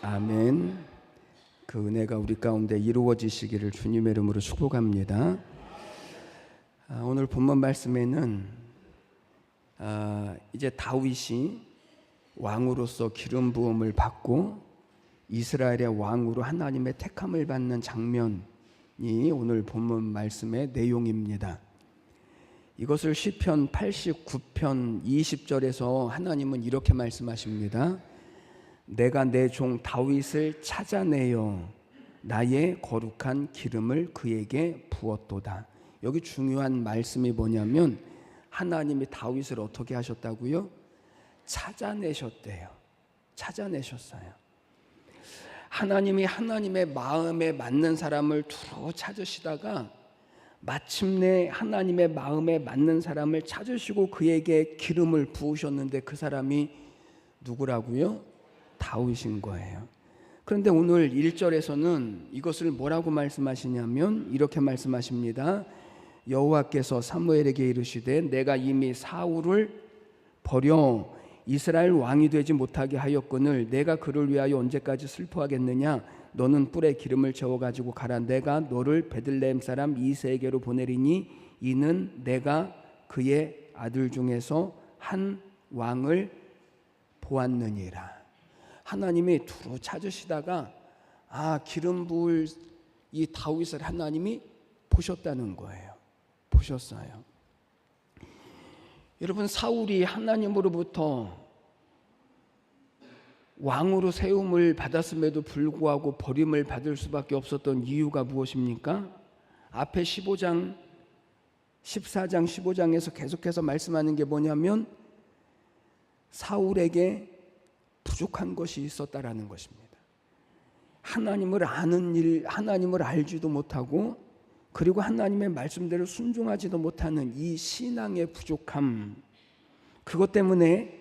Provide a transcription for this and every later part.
아멘. 그 은혜가 우리 가운데 이루어지시기를 주님의 이름으로 축복합니다. 오늘 본문 말씀에는 이제 다윗이 왕으로서 기름 부음을 받고 이스라엘의 왕으로 하나님의 택함을 받는 장면이 오늘 본문 말씀의 내용입니다. 이것을 시편 89편 20절에서 하나님은 이렇게 말씀하십니다. 내가 내 종 다윗을 찾아내어 나의 거룩한 기름을 그에게 부었도다. 여기 중요한 말씀이 뭐냐면 하나님이 다윗을 어떻게 하셨다고요? 찾아내셨대요. 찾아내셨어요. 하나님이 하나님의 마음에 맞는 사람을 두루 찾으시다가 마침내 하나님의 마음에 맞는 사람을 찾으시고 그에게 기름을 부으셨는데 그 사람이 누구라고요? 다윗인 거예요. 그런데 오늘 1절에서는 이것을 뭐라고 말씀하시냐면 이렇게 말씀하십니다. 여호와께서 사무엘에게 이르시되 내가 이미 사울을 버려 이스라엘 왕이 되지 못하게 하였거늘 내가 그를 위하여 언제까지 슬퍼하겠느냐. 너는 뿔에 기름을 채워가지고 가라. 내가 너를 베들레헴 사람 이새에게로 보내리니 이는 내가 그의 아들 중에서 한 왕을 보았느니라. 하나님이 두루 찾으시다가 기름 부을 이 다윗을 하나님이 보셨다는 거예요. 보셨어요. 여러분, 사울이 하나님으로부터 왕으로 세움을 받았음에도 불구하고 버림을 받을 수밖에 없었던 이유가 무엇입니까? 앞에 14장 15장에서 계속해서 말씀하는 게 뭐냐면 사울에게 부족한 것이 있었다라는 것입니다. 하나님을 아는 일, 하나님을 알지도 못하고 그리고 하나님의 말씀대로 순종하지도 못하는 이 신앙의 부족함, 그것 때문에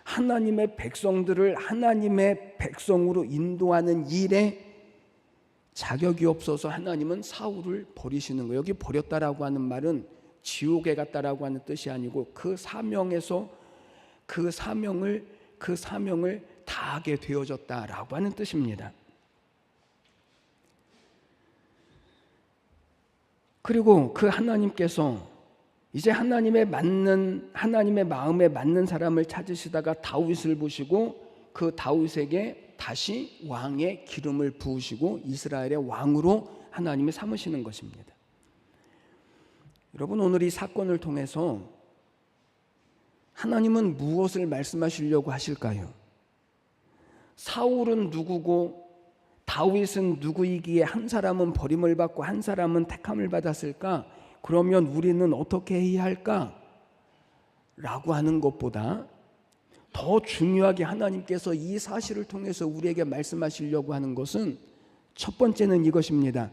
하나님의 백성들을 하나님의 백성으로 인도하는 일에 자격이 없어서 하나님은 사울을 버리시는 거예요. 여기 버렸다라고 하는 말은 지옥에 갔다라고 하는 뜻이 아니고 그 사명에서 그 사명을 다하게 되어졌다라고 하는 뜻입니다. 그리고 그 하나님께서 이제 하나님의 마음에 맞는 사람을 찾으시다가 다윗을 보시고 그 다윗에게 다시 왕의 기름을 부으시고 이스라엘의 왕으로 하나님이 삼으시는 것입니다. 여러분, 오늘 이 사건을 통해서 하나님은 무엇을 말씀하시려고 하실까요? 사울은 누구고 다윗은 누구이기에 한 사람은 버림을 받고 한 사람은 택함을 받았을까? 그러면 우리는 어떻게 해야 할까? 라고 하는 것보다 더 중요하게 하나님께서 이 사실을 통해서 우리에게 말씀하시려고 하는 것은 첫 번째는 이것입니다.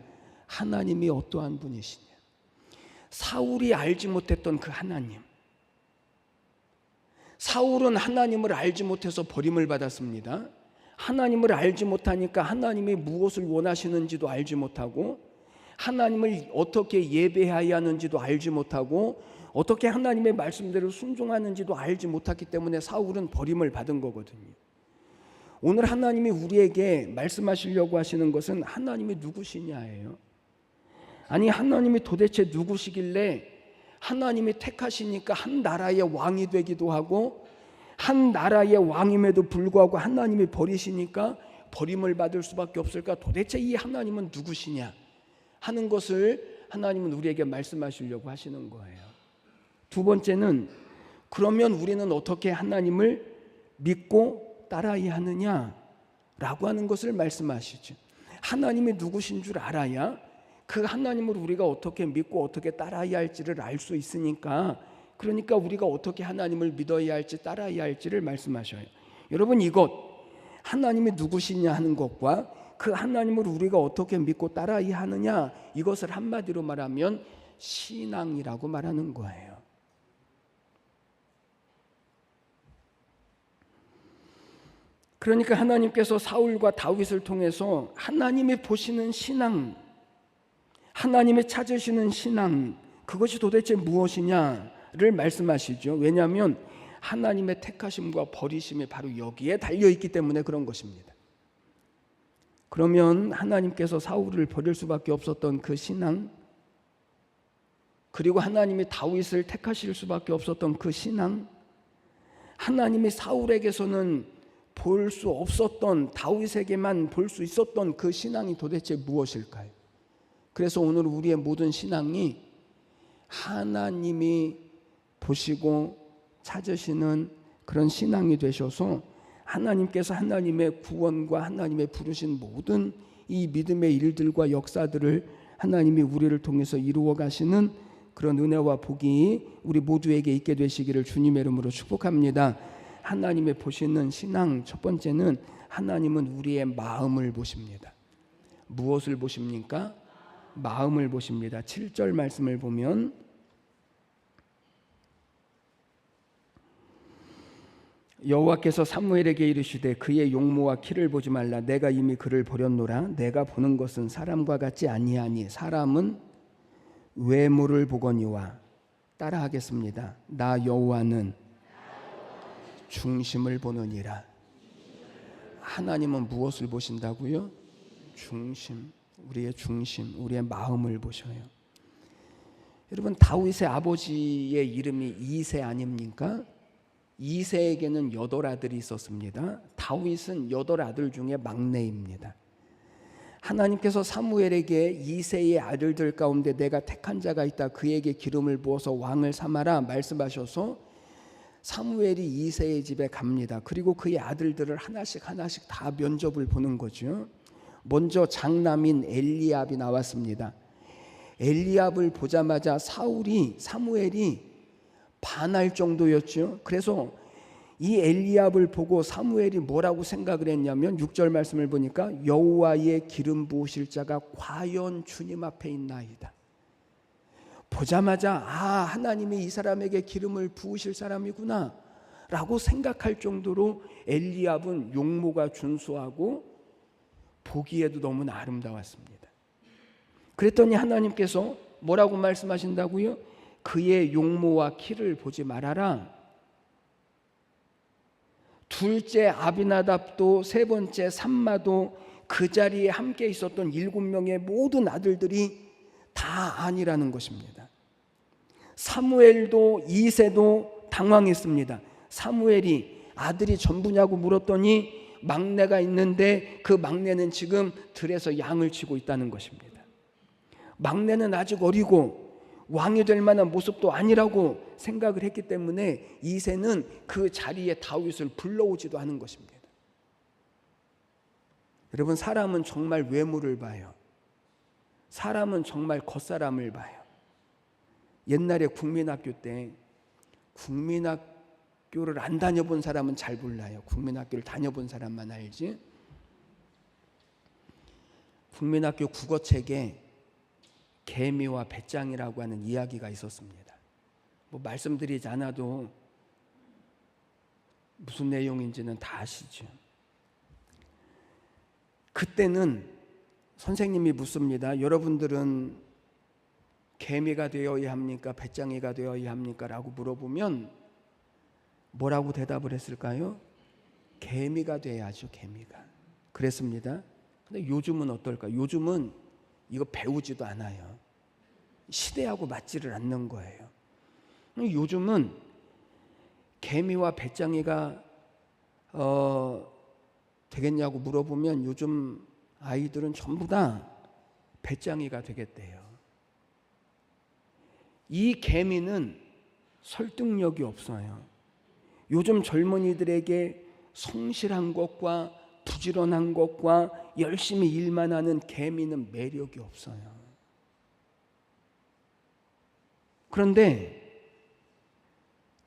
하나님이 어떠한 분이시냐? 사울이 알지 못했던 그 하나님. 사울은 하나님을 알지 못해서 버림을 받았습니다. 하나님을 알지 못하니까 하나님이 무엇을 원하시는지도 알지 못하고 하나님을 어떻게 예배해야 하는지도 알지 못하고 어떻게 하나님의 말씀대로 순종하는지도 알지 못했기 때문에 사울은 버림을 받은 거거든요. 오늘 하나님이 우리에게 말씀하시려고 하시는 것은 하나님이 누구시냐예요. 아니, 하나님이 도대체 누구시길래 하나님이 택하시니까 한 나라의 왕이 되기도 하고 한 나라의 왕임에도 불구하고 하나님이 버리시니까 버림을 받을 수밖에 없을까? 도대체 이 하나님은 누구시냐 하는 것을 하나님은 우리에게 말씀하시려고 하시는 거예요. 두 번째는 그러면 우리는 어떻게 하나님을 믿고 따라야 하느냐라고 하는 것을 말씀하시죠. 하나님이 누구신 줄 알아야 그 하나님을 우리가 어떻게 믿고 어떻게 따라야 할지를 알 수 있으니까, 그러니까 우리가 어떻게 하나님을 믿어야 할지 따라야 할지를 말씀하셔요. 여러분, 이것 하나님이 누구시냐 하는 것과 그 하나님을 우리가 어떻게 믿고 따라야 하느냐, 이것을 한마디로 말하면 신앙이라고 말하는 거예요. 그러니까 하나님께서 사울과 다윗을 통해서 하나님이 보시는 신앙, 하나님이 찾으시는 신앙, 그것이 도대체 무엇이냐를 말씀하시죠. 왜냐하면 하나님의 택하심과 버리심이 바로 여기에 달려있기 때문에 그런 것입니다. 그러면 하나님께서 사울을 버릴 수밖에 없었던 그 신앙, 그리고 하나님이 다윗을 택하실 수밖에 없었던 그 신앙, 하나님이 사울에게서는 볼 수 없었던, 다윗에게만 볼 수 있었던 그 신앙이 도대체 무엇일까요? 그래서 오늘 우리의 모든 신앙이 하나님이 보시고 찾으시는 그런 신앙이 되셔서 하나님께서 하나님의 구원과 하나님의 부르신 모든 이 믿음의 일들과 역사들을 하나님이 우리를 통해서 이루어 가시는 그런 은혜와 복이 우리 모두에게 있게 되시기를 주님의 이름으로 축복합니다. 하나님의 보시는 신앙, 첫 번째는 하나님은 우리의 마음을 보십니다. 무엇을 보십니까? 마음을 보십니다. 7절 말씀을 보면 여호와께서 사무엘에게 이르시되 그의 용모와 키를 보지 말라. 내가 이미 그를 버렸노라. 내가 보는 것은 사람과 같지 아니하니 사람은 외모를 보거니와. 따라하겠습니다. 나 여호와는 중심을 보느니라. 하나님은 무엇을 보신다고요? 중심, 우리의 중심, 우리의 마음을 보셔요. 여러분, 다윗의 아버지의 이름이 이새 아닙니까? 이새에게는 8아들이 있었습니다. 다윗은 8아들 중에 막내입니다. 하나님께서 사무엘에게 이새의 아들들 가운데 내가 택한 자가 있다, 그에게 기름을 부어서 왕을 삼아라 말씀하셔서 사무엘이 이새의 집에 갑니다. 그리고 그의 아들들을 하나씩 다 면접을 보는 거죠. 먼저 장남인 엘리압이 나왔습니다. 엘리압을 보자마자 사무엘이 반할 정도였죠. 그래서 이 엘리압을 보고 사무엘이 뭐라고 생각을 했냐면 6절 말씀을 보니까 여호와의 기름 부으실 자가 과연 주님 앞에 있나이다. 보자마자 하나님이 이 사람에게 기름을 부으실 사람이구나 라고 생각할 정도로 엘리압은 용모가 준수하고 보기에도 너무나 아름다웠습니다. 그랬더니 하나님께서 뭐라고 말씀하신다고요? 그의 용모와 키를 보지 말아라. 둘째 아비나답도 세 번째 삼마도 그 자리에 함께 있었던 7명의 모든 아들들이 다 아니라는 것입니다. 사무엘도 이새도 당황했습니다. 사무엘이 아들이 전부냐고 물었더니 막내가 있는데 그 막내는 지금 들에서 양을 치고 있다는 것입니다. 막내는 아직 어리고 왕이 될 만한 모습도 아니라고 생각을 했기 때문에 이새는 그 자리에 다윗을 불러오지도 않은 것입니다. 여러분, 사람은 정말 외모를 봐요. 사람은 정말 겉사람을 봐요. 옛날에 국민학교 때, 국민학교를 안 다녀본 사람은 잘 몰라요. 국민학교를 다녀본 사람만 알지. 국민학교 국어책에 개미와 배짱이라고 하는 이야기가 있었습니다. 뭐 말씀드리지 않아도 무슨 내용인지는 다 아시죠. 그때는 선생님이 묻습니다. 여러분들은 개미가 되어야 합니까? 배짱이가 되어야 합니까? 라고 물어보면 뭐라고 대답을 했을까요? 개미가 돼야죠. 개미가. 그랬습니다. 근데 요즘은 어떨까? 요즘은 이거 배우지도 않아요. 시대하고 맞지를 않는 거예요. 요즘은 개미와 배짱이가 되겠냐고 물어보면 요즘 아이들은 전부 다 배짱이가 되겠대요. 이 개미는 설득력이 없어요. 요즘 젊은이들에게 성실한 것과 부지런한 것과 열심히 일만 하는 개미는 매력이 없어요. 그런데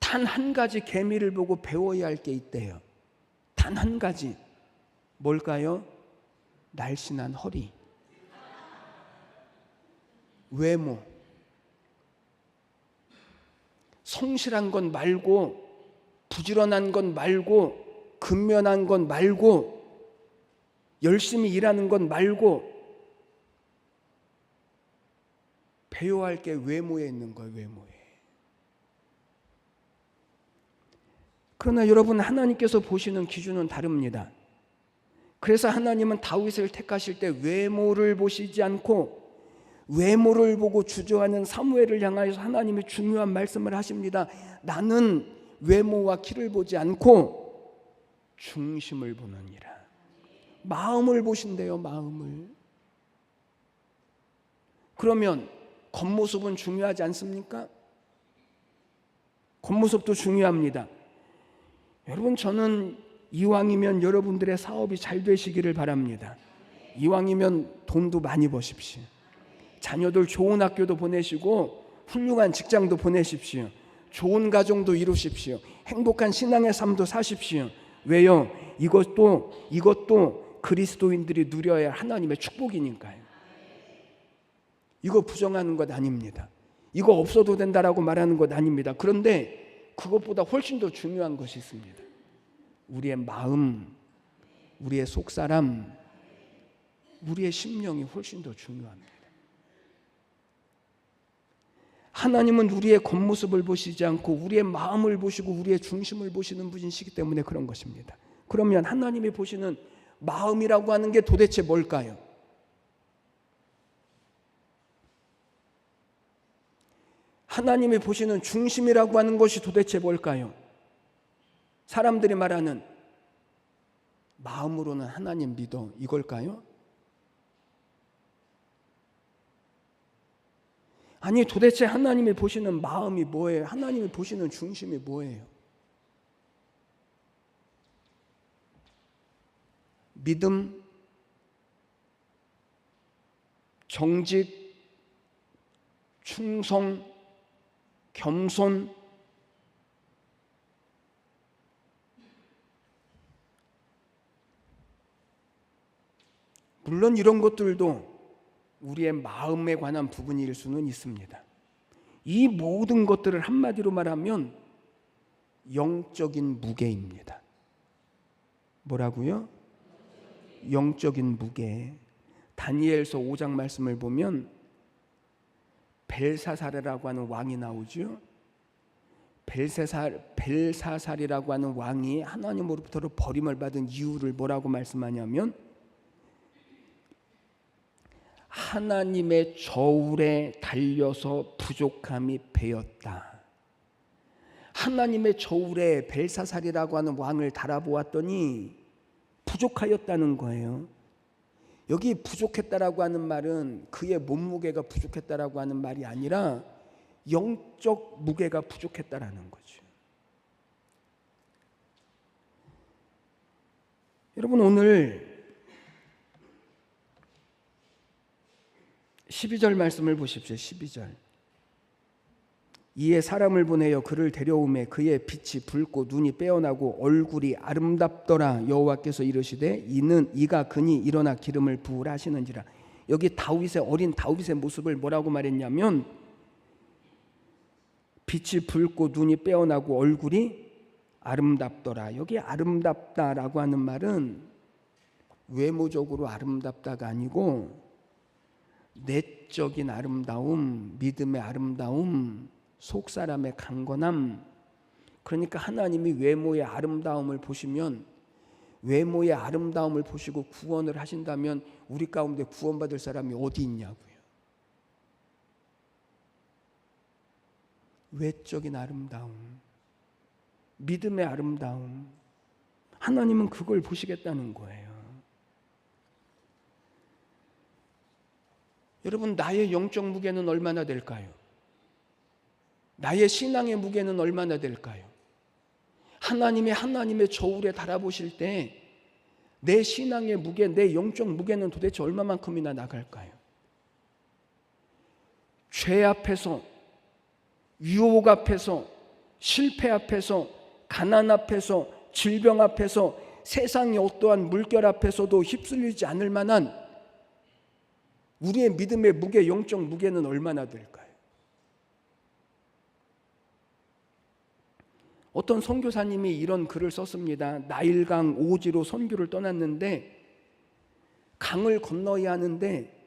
단 한 가지 개미를 보고 배워야 할 게 있대요. 단 한 가지. 뭘까요? 날씬한 허리. 외모. 성실한 건 말고, 부지런한 건 말고, 근면한 건 말고, 열심히 일하는 건 말고, 배워야 할 게 외모에 있는 거예요. 외모에. 그러나 여러분, 하나님께서 보시는 기준은 다릅니다. 그래서 하나님은 다윗을 택하실 때 외모를 보시지 않고 외모를 보고 주저하는 사무엘을 향하여서 하나님이 중요한 말씀을 하십니다. 나는 외모와 키를 보지 않고 중심을 보느니라. 마음을 보신대요. 마음을. 그러면 겉모습은 중요하지 않습니까? 겉모습도 중요합니다. 여러분, 저는 이왕이면 여러분들의 사업이 잘 되시기를 바랍니다. 이왕이면 돈도 많이 버십시오. 자녀들 좋은 학교도 보내시고 훌륭한 직장도 보내십시오. 좋은 가정도 이루십시오. 행복한 신앙의 삶도 사십시오. 왜요? 이것도 그리스도인들이 누려야 할 하나님의 축복이니까요. 이거 부정하는 것 아닙니다. 이거 없어도 된다라고 말하는 것 아닙니다. 그런데 그것보다 훨씬 더 중요한 것이 있습니다. 우리의 마음, 우리의 속사람, 우리의 심령이 훨씬 더 중요합니다. 하나님은 우리의 겉모습을 보시지 않고 우리의 마음을 보시고 우리의 중심을 보시는 분이시기 때문에 그런 것입니다. 그러면 하나님이 보시는 마음이라고 하는 게 도대체 뭘까요? 하나님이 보시는 중심이라고 하는 것이 도대체 뭘까요? 사람들이 말하는 마음으로는 하나님 믿어, 이걸까요? 아니, 도대체 하나님이 보시는 마음이 뭐예요? 하나님이 보시는 중심이 뭐예요? 믿음, 정직, 충성, 겸손, 물론 이런 것들도 우리의 마음에 관한 부분일 수는 있습니다. 이 모든 것들을 한마디로 말하면 영적인 무게입니다. 뭐라고요? 영적인 무게. 다니엘서 5장 말씀을 보면 벨사살이라고 하는 왕이 나오죠. 벨사살이라고 하는 왕이 하나님으로부터 버림을 받은 이유를 뭐라고 말씀하냐면 하나님의 저울에 달려서 부족함이 배었다. 하나님의 저울에 벨사살이라고 하는 왕을 달아보았더니 부족하였다는 거예요. 여기 부족했다라고 하는 말은 그의 몸무게가 부족했다라고 하는 말이 아니라 영적 무게가 부족했다라는 거죠. 여러분, 오늘 12절 말씀을 보십시오. 12절. 이에 사람을 보내어 그를 데려오매 그의 빛이 붉고 눈이 빼어나고 얼굴이 아름답더라. 여호와께서 이르시되 이가 그니 일어나 기름을 부으라 하시는지라. 여기 어린 다윗의 모습을 뭐라고 말했냐면 빛이 붉고 눈이 빼어나고 얼굴이 아름답더라. 여기 아름답다라고 하는 말은 외모적으로 아름답다가 아니고 내적인 아름다움, 믿음의 아름다움, 속사람의 강건함. 그러니까 하나님이 외모의 아름다움을 보시면, 외모의 아름다움을 보시고 구원을 하신다면 우리 가운데 구원받을 사람이 어디 있냐고요. 외적인 아름다움, 믿음의 아름다움, 하나님은 그걸 보시겠다는 거예요. 여러분, 나의 영적 무게는 얼마나 될까요? 나의 신앙의 무게는 얼마나 될까요? 하나님의 저울에 달아보실 때 내 신앙의 무게, 내 영적 무게는 도대체 얼마만큼이나 나갈까요? 죄 앞에서, 유혹 앞에서, 실패 앞에서, 가난 앞에서, 질병 앞에서, 세상의 어떠한 물결 앞에서도 휩쓸리지 않을 만한 우리의 믿음의 무게, 영적 무게는 얼마나 될까요? 어떤 선교사님이 이런 글을 썼습니다. 나일강 오지로 선교를 떠났는데 강을 건너야 하는데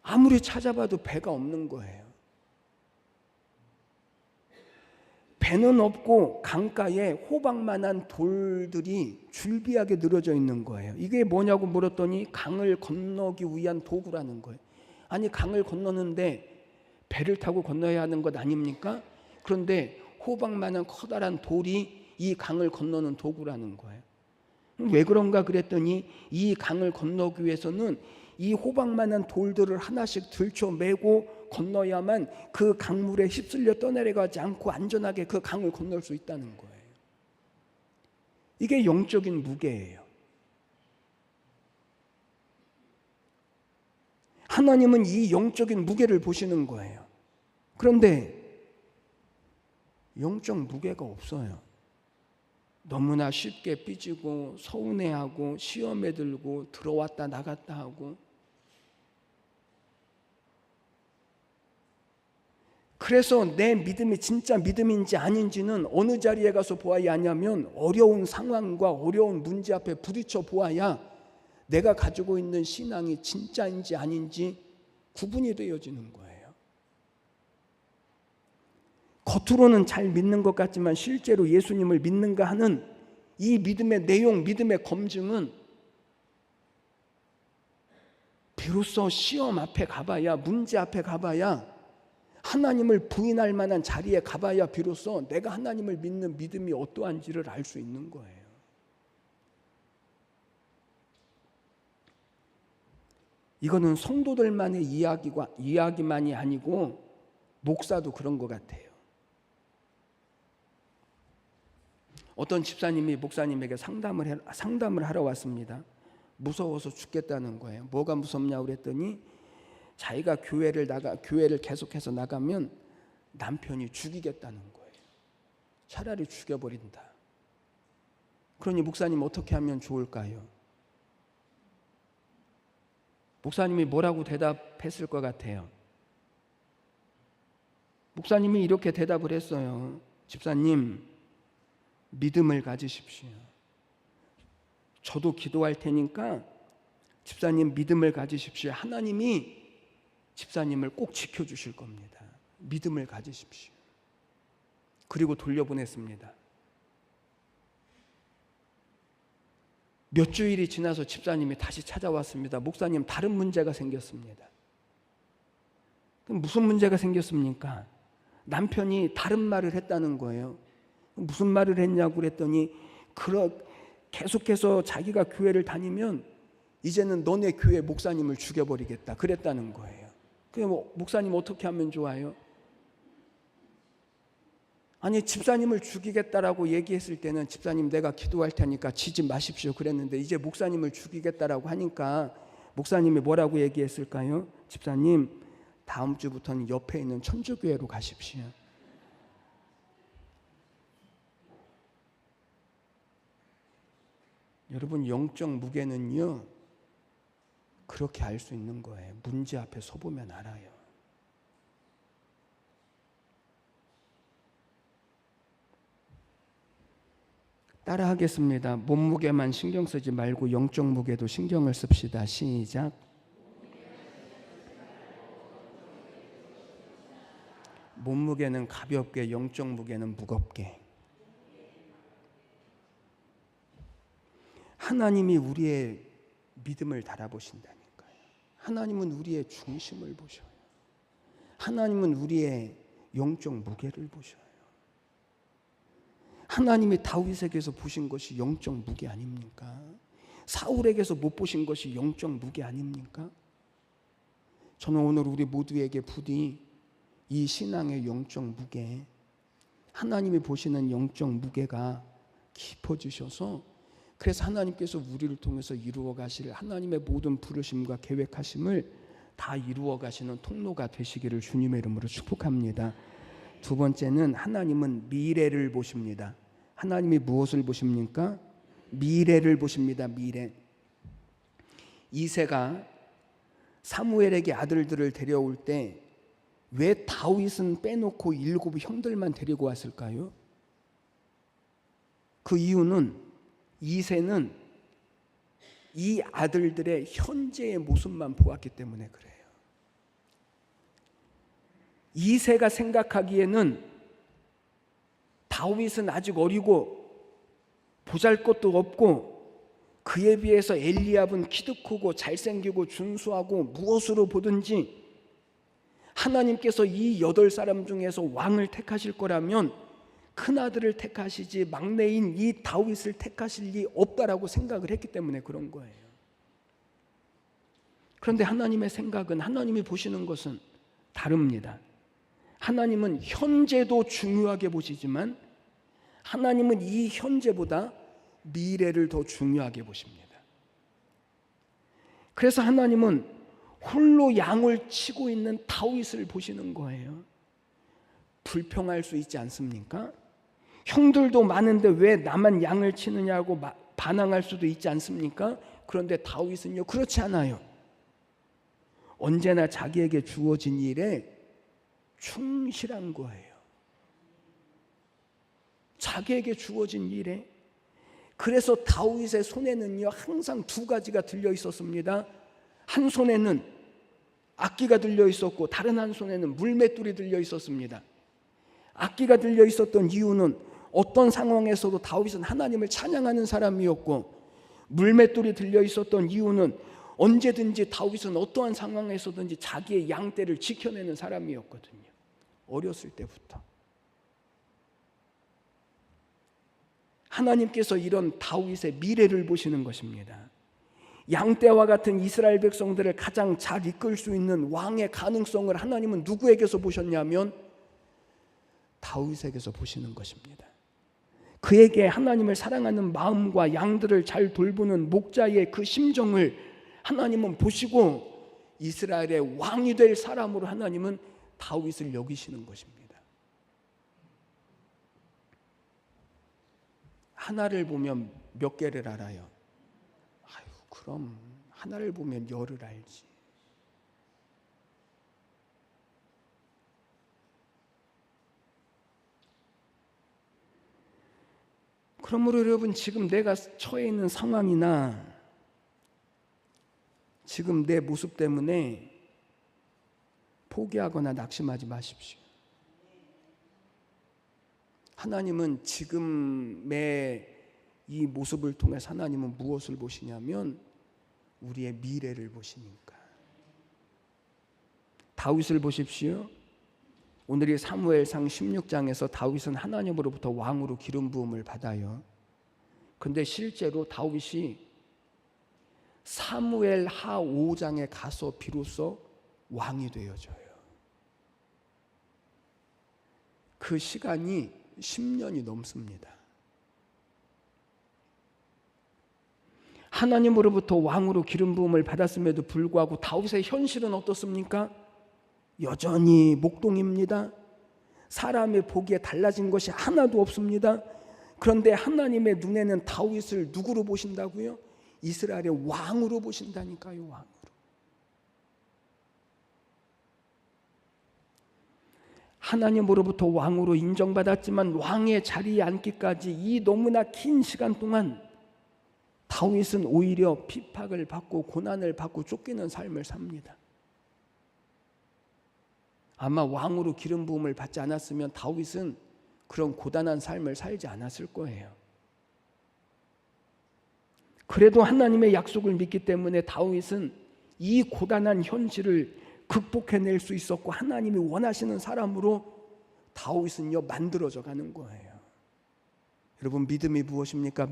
아무리 찾아봐도 배가 없는 거예요. 배는 없고 강가에 호박만한 돌들이 줄비하게 늘어져 있는 거예요. 이게 뭐냐고 물었더니 강을 건너기 위한 도구라는 거예요. 아니, 강을 건너는데 배를 타고 건너야 하는 것 아닙니까? 그런데 호박만한 커다란 돌이 이 강을 건너는 도구라는 거예요. 왜 그런가 그랬더니 이 강을 건너기 위해서는 이 호박만한 돌들을 하나씩 들쳐매고 건너야만 그 강물에 휩쓸려 떠내려가지 않고 안전하게 그 강을 건널 수 있다는 거예요. 이게 영적인 무게예요. 하나님은 이 영적인 무게를 보시는 거예요. 그런데 영적 무게가 없어요. 너무나 쉽게 삐지고 서운해하고 시험에 들고 들어왔다 나갔다 하고, 그래서 내 믿음이 진짜 믿음인지 아닌지는 어느 자리에 가서 보아야 하냐면 어려운 상황과 어려운 문제 앞에 부딪혀 보아야 내가 가지고 있는 신앙이 진짜인지 아닌지 구분이 되어지는 거예요. 겉으로는 잘 믿는 것 같지만 실제로 예수님을 믿는가 하는 이 믿음의 내용, 믿음의 검증은 비로소 시험 앞에 가봐야, 문제 앞에 가봐야, 하나님을 부인할 만한 자리에 가봐야 비로소 내가 하나님을 믿는 믿음이 어떠한지를 알 수 있는 거예요. 이거는 성도들만의 이야기만이 아니고 목사도 그런 것 같아요. 어떤 집사님이 목사님에게 상담을 하러 왔습니다. 무서워서 죽겠다는 거예요. 뭐가 무섭냐고 그랬더니 자기가 교회를 계속해서 나가면 남편이 죽이겠다는 거예요. 차라리 죽여버린다. 그러니 목사님 어떻게 하면 좋을까요? 목사님이 뭐라고 대답했을 것 같아요? 목사님이 이렇게 대답을 했어요. 집사님, 믿음을 가지십시오. 저도 기도할 테니까 집사님 믿음을 가지십시오. 하나님이 집사님을 꼭 지켜주실 겁니다. 믿음을 가지십시오. 그리고 돌려보냈습니다. 몇 주일이 지나서 집사님이 다시 찾아왔습니다. 목사님, 다른 문제가 생겼습니다. 그럼 무슨 문제가 생겼습니까? 남편이 다른 말을 했다는 거예요. 무슨 말을 했냐고 그랬더니 계속해서 자기가 교회를 다니면 이제는 너네 교회 목사님을 죽여버리겠다 그랬다는 거예요. 목사님 어떻게 하면 좋아요? 아니, 집사님을 죽이겠다라고 얘기했을 때는 집사님 내가 기도할 테니까 지지 마십시오 그랬는데, 이제 목사님을 죽이겠다라고 하니까 목사님이 뭐라고 얘기했을까요? 집사님, 다음 주부터는 옆에 있는 천주교회로 가십시오. 여러분, 영적 무게는요 그렇게 알 수 있는 거예요. 문제 앞에 서보면 알아요. 따라 하겠습니다. 몸무게만 신경 쓰지 말고 영적 무게도 신경을 씁시다. 시작. 몸무게는 가볍게, 영적 무게는 무겁게. 하나님이 우리의 믿음을 달아보신다니까요. 하나님은 우리의 중심을 보셔요. 하나님은 우리의 영적 무게를 보셔요. 하나님이 다윗에게서 보신 것이 영적 무게 아닙니까? 사울에게서 못 보신 것이 영적 무게 아닙니까? 저는 오늘 우리 모두에게 부디 이 신앙의 영적 무게, 하나님이 보시는 영적 무게가 깊어지셔서, 그래서 하나님께서 우리를 통해서 이루어 가실 하나님의 모든 부르심과 계획하심을 다 이루어 가시는 통로가 되시기를 주님의 이름으로 축복합니다. 두 번째는 하나님은 미래를 보십니다. 하나님이 무엇을 보십니까? 미래를 보십니다. 미래. 이새가 사무엘에게 아들들을 데려올 때 왜 다윗은 빼놓고 7 형들만 데리고 왔을까요? 그 이유는 이새는 이 아들들의 현재의 모습만 보았기 때문에 그래요. 이새가 생각하기에는 다윗은 아직 어리고 보잘것도 없고 그에 비해서 엘리압은 키도 크고 잘생기고 준수하고 무엇으로 보든지 하나님께서 이 8사람 중에서 왕을 택하실 거라면 큰아들을 택하시지 막내인 이 다윗을 택하실 리 없다라고 생각을 했기 때문에 그런 거예요. 그런데 하나님의 생각은, 하나님이 보시는 것은 다릅니다. 하나님은 현재도 중요하게 보시지만 하나님은 이 현재보다 미래를 더 중요하게 보십니다. 그래서 하나님은 홀로 양을 치고 있는 다윗을 보시는 거예요. 불평할 수 있지 않습니까? 형들도 많은데 왜 나만 양을 치느냐고 반항할 수도 있지 않습니까? 그런데 다윗은요, 그렇지 않아요. 언제나 자기에게 주어진 일에 충실한 거예요. 자기에게 주어진 일에. 그래서 다윗의 손에는요 항상 2가지가 들려 있었습니다. 한 손에는 악기가 들려 있었고 다른 한 손에는 물맷돌이 들려 있었습니다. 악기가 들려 있었던 이유는 어떤 상황에서도 다윗은 하나님을 찬양하는 사람이었고, 물맷돌이 들려 있었던 이유는 언제든지 다윗은 어떠한 상황에서든지 자기의 양떼를 지켜내는 사람이었거든요. 어렸을 때부터. 하나님께서 이런 다윗의 미래를 보시는 것입니다. 양떼와 같은 이스라엘 백성들을 가장 잘 이끌 수 있는 왕의 가능성을 하나님은 누구에게서 보셨냐면 다윗에게서 보시는 것입니다. 그에게 하나님을 사랑하는 마음과 양들을 잘 돌보는 목자의 그 심정을 하나님은 보시고 이스라엘의 왕이 될 사람으로 하나님은 다윗을 여기시는 것입니다. 하나를 보면 몇 개를 알아요? 아유, 그럼 하나를 보면 열을 알지. 그러므로 여러분, 지금 내가 처해 있는 상황이나 지금 내 모습 때문에 포기하거나 낙심하지 마십시오. 하나님은 지금의 이 모습을 통해서 하나님은 무엇을 보시냐면 우리의 미래를 보시니까. 다윗을 보십시오. 오늘이 사무엘상 16장에서 다윗은 하나님으로부터 왕으로 기름 부음을 받아요. 그런데 실제로 다윗이 사무엘하 5장에 가서 비로소 왕이 되어져요. 그 시간이 10년이 넘습니다. 하나님으로부터 왕으로 기름 부음을 받았음에도 불구하고 다윗의 현실은 어떻습니까? 여전히 목동입니다. 사람의 보기에 달라진 것이 하나도 없습니다. 그런데 하나님의 눈에는 다윗을 누구로 보신다고요? 이스라엘의 왕으로 보신다니까요. 왕으로. 하나님으로부터 왕으로 인정받았지만 왕의 자리에 앉기까지 이 너무나 긴 시간 동안 다윗은 오히려 핍박을 받고 고난을 받고 쫓기는 삶을 삽니다. 아마 왕으로 기름 부음을 받지 않았으면 다윗은 그런 고단한 삶을 살지 않았을 거예요. 그래도 하나님의 약속을 믿기 때문에 다윗은 이 고단한 현실을 극복해낼 수 있었고 하나님이 원하시는 사람으로 다윗은요 만들어져 가는 거예요. 여러분, 믿음이 무엇입니까?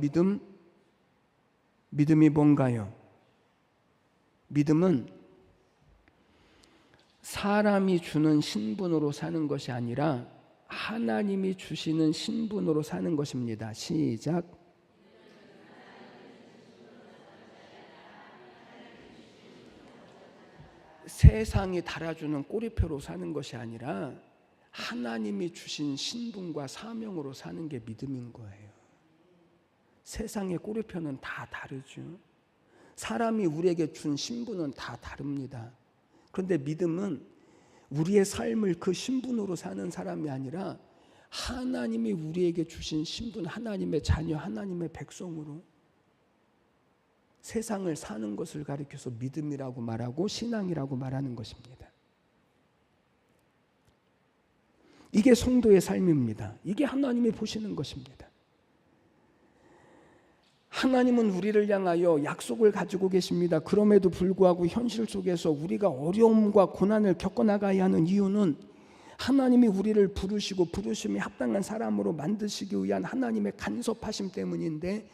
믿음이 뭔가요? 믿음은 사람이 주는 신분으로 사는 것이 아니라 하나님이 주시는 신분으로 사는 것입니다. 시작. 세상이 달아주는 꼬리표로 사는 것이 아니라 하나님이 주신 신분과 사명으로 사는 게 믿음인 거예요. 세상의 꼬리표는 다 다르죠. 사람이 우리에게 준 신분은 다 다릅니다. 그런데 믿음은 우리의 삶을 그 신분으로 사는 사람이 아니라 하나님이 우리에게 주신 신분, 하나님의 자녀, 하나님의 백성으로 세상을 사는 것을 가리켜서 믿음이라고 말하고 신앙이라고 말하는 것입니다. 이게 성도의 삶입니다. 이게 하나님이 보시는 것입니다. 하나님은 우리를 향하여 약속을 가지고 계십니다. 그럼에도 불구하고 현실 속에서 우리가 어려움과 고난을 겪어나가야 하는 이유는 하나님이 우리를 부르시고 부르심에 합당한 사람으로 만드시기 위한 하나님의 간섭하심 때문인데,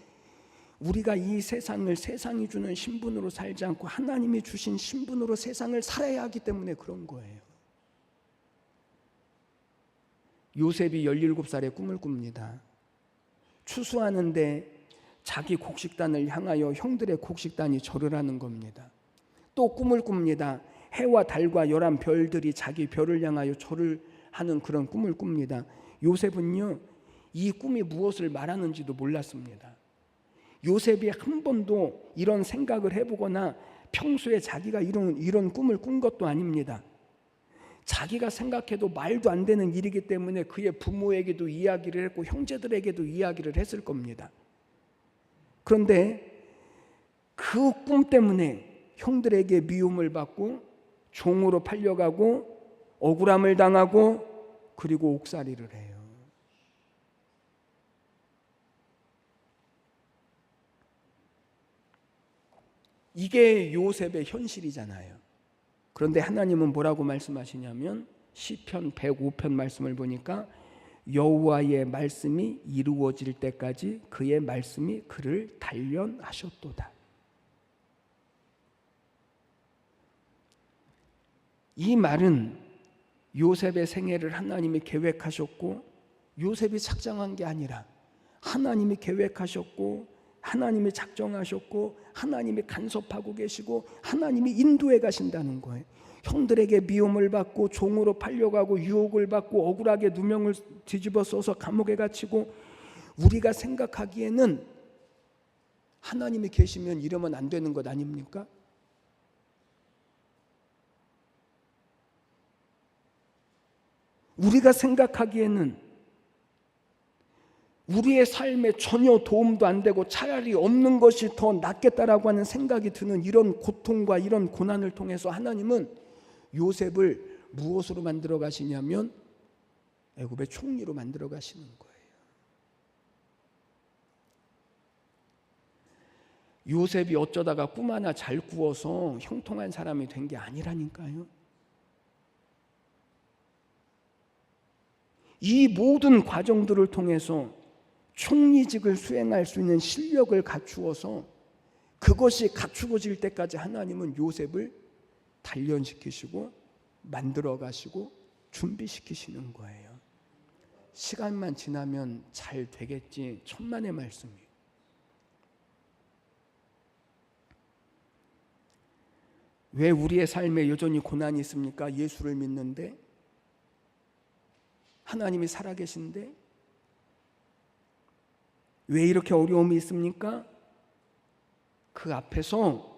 우리가 이 세상을 세상이 주는 신분으로 살지 않고 하나님이 주신 신분으로 세상을 살아야 하기 때문에 그런 거예요. 요셉이 17살에 꿈을 꿉니다. 추수하는데 자기 곡식단을 향하여 형들의 곡식단이 절을 하는 겁니다. 또 꿈을 꿉니다. 해와 달과 11별들이 자기 별을 향하여 절을 하는 그런 꿈을 꿉니다. 요셉은요, 이 꿈이 무엇을 말하는지도 몰랐습니다. 요셉이 한 번도 이런 생각을 해보거나 평소에 자기가 이런 꿈을 꾼 것도 아닙니다. 자기가 생각해도 말도 안 되는 일이기 때문에 그의 부모에게도 이야기를 했고 형제들에게도 이야기를 했을 겁니다. 그런데 그 꿈 때문에 형들에게 미움을 받고 종으로 팔려가고 억울함을 당하고 그리고 옥살이를 해요. 이게 요셉의 현실이잖아요. 그런데 하나님은 뭐라고 말씀하시냐면 시편 105편 말씀을 보니까 여호와의 말씀이 이루어질 때까지 그의 말씀이 그를 단련하셨도다. 이 말은 요셉의 생애를 하나님이 계획하셨고 요셉이 작정한 게 아니라 하나님이 계획하셨고 하나님이 작정하셨고 하나님이 간섭하고 계시고 하나님이 인도해 가신다는 거예요. 형들에게 미움을 받고 종으로 팔려가고 유혹을 받고 억울하게 누명을 뒤집어 써서 감옥에 갇히고, 우리가 생각하기에는 하나님이 계시면 이러면 안 되는 것 아닙니까? 우리가 생각하기에는 우리의 삶에 전혀 도움도 안 되고 차라리 없는 것이 더 낫겠다라고 하는 생각이 드는 이런 고통과 이런 고난을 통해서 하나님은 요셉을 무엇으로 만들어 가시냐면 애굽의 총리로 만들어 가시는 거예요. 요셉이 어쩌다가 꿈 하나 잘 꾸어서 형통한 사람이 된 게 아니라니까요. 이 모든 과정들을 통해서 총리직을 수행할 수 있는 실력을 갖추어서 그것이 갖추어질 때까지 하나님은 요셉을 단련시키시고 만들어 가시고 준비시키시는 거예요. 시간만 지나면 잘 되겠지, 천만의 말씀이에요. 왜 우리의 삶에 여전히 고난이 있습니까? 예수를 믿는데, 하나님이 살아계신데 왜 이렇게 어려움이 있습니까? 그 앞에서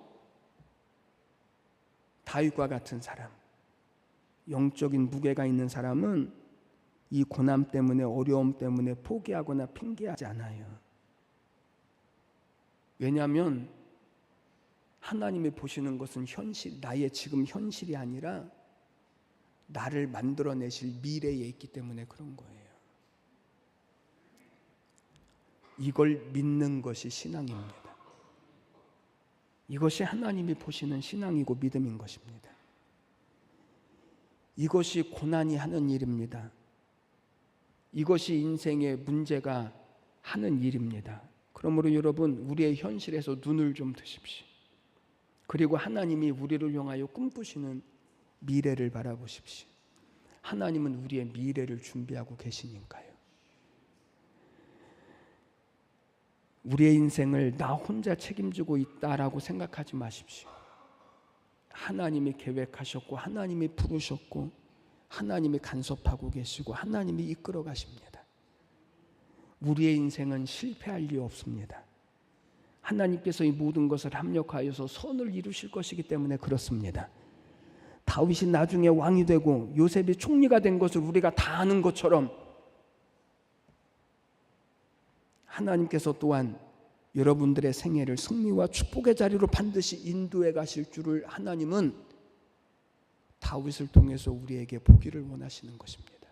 다윗과 같은 사람, 영적인 무게가 있는 사람은 이 고난 때문에 어려움 때문에 포기하거나 핑계하지 않아요. 왜냐하면 하나님이 보시는 것은 현실, 나의 지금 현실이 아니라 나를 만들어내실 미래에 있기 때문에 그런 거예요. 이걸 믿는 것이 신앙입니다. 이것이 하나님이 보시는 신앙이고 믿음인 것입니다. 이것이 고난이 하는 일입니다. 이것이 인생의 문제가 하는 일입니다. 그러므로 여러분, 우리의 현실에서 눈을 좀 드십시오. 그리고 하나님이 우리를 향하여 꿈꾸시는 미래를 바라보십시오. 하나님은 우리의 미래를 준비하고 계시니까요. 우리의 인생을 나 혼자 책임지고 있다라고 생각하지 마십시오. 하나님이 계획하셨고 하나님이 부르셨고 하나님이 간섭하고 계시고 하나님이 이끌어 가십니다. 우리의 인생은 실패할 리 없습니다. 하나님께서 이 모든 것을 합력하여서 선을 이루실 것이기 때문에 그렇습니다. 다윗이 나중에 왕이 되고 요셉이 총리가 된 것을 우리가 다 아는 것처럼 하나님께서 또한 여러분들의 생애를 승리와 축복의 자리로 반드시 인도해 가실 줄을 하나님은 다윗을 통해서 우리에게 보기를 원하시는 것입니다.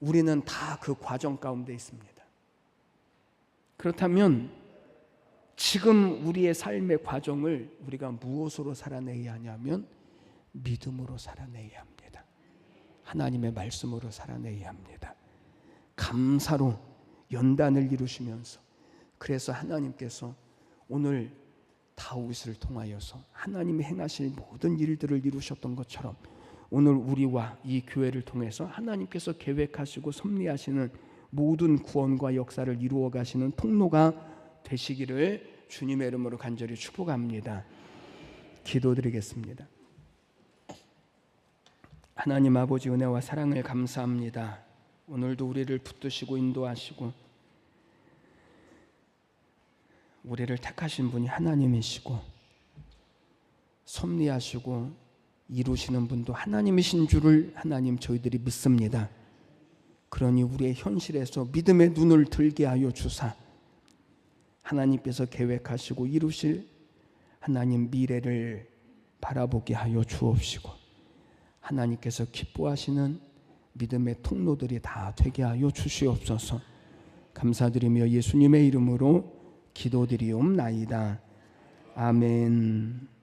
우리는 다 그 과정 가운데 있습니다. 그렇다면 지금 우리의 삶의 과정을 우리가 무엇으로 살아내야 하냐면 믿음으로 살아내야 합니다. 하나님의 말씀으로 살아내야 합니다. 감사로 연단을 이루시면서, 그래서 하나님께서 오늘 다윗을 통하여서 하나님이 행하실 모든 일들을 이루셨던 것처럼 오늘 우리와 이 교회를 통해서 하나님께서 계획하시고 섭리하시는 모든 구원과 역사를 이루어 가시는 통로가 되시기를 주님의 이름으로 간절히 축복합니다. 기도드리겠습니다. 하나님 아버지, 은혜와 사랑을 감사합니다. 오늘도 우리를 붙드시고 인도하시고 우리를 택하신 분이 하나님이시고 섭리하시고 이루시는 분도 하나님이신 줄을 하나님 저희들이 믿습니다. 그러니 우리의 현실에서 믿음의 눈을 들게 하여 주사 하나님께서 계획하시고 이루실 하나님 미래를 바라보게 하여 주옵시고 하나님께서 기뻐하시는 믿음의 통로들이 다 되게 하여 주시옵소서. 감사드리며 예수님의 이름으로 기도드리옵나이다. 아멘.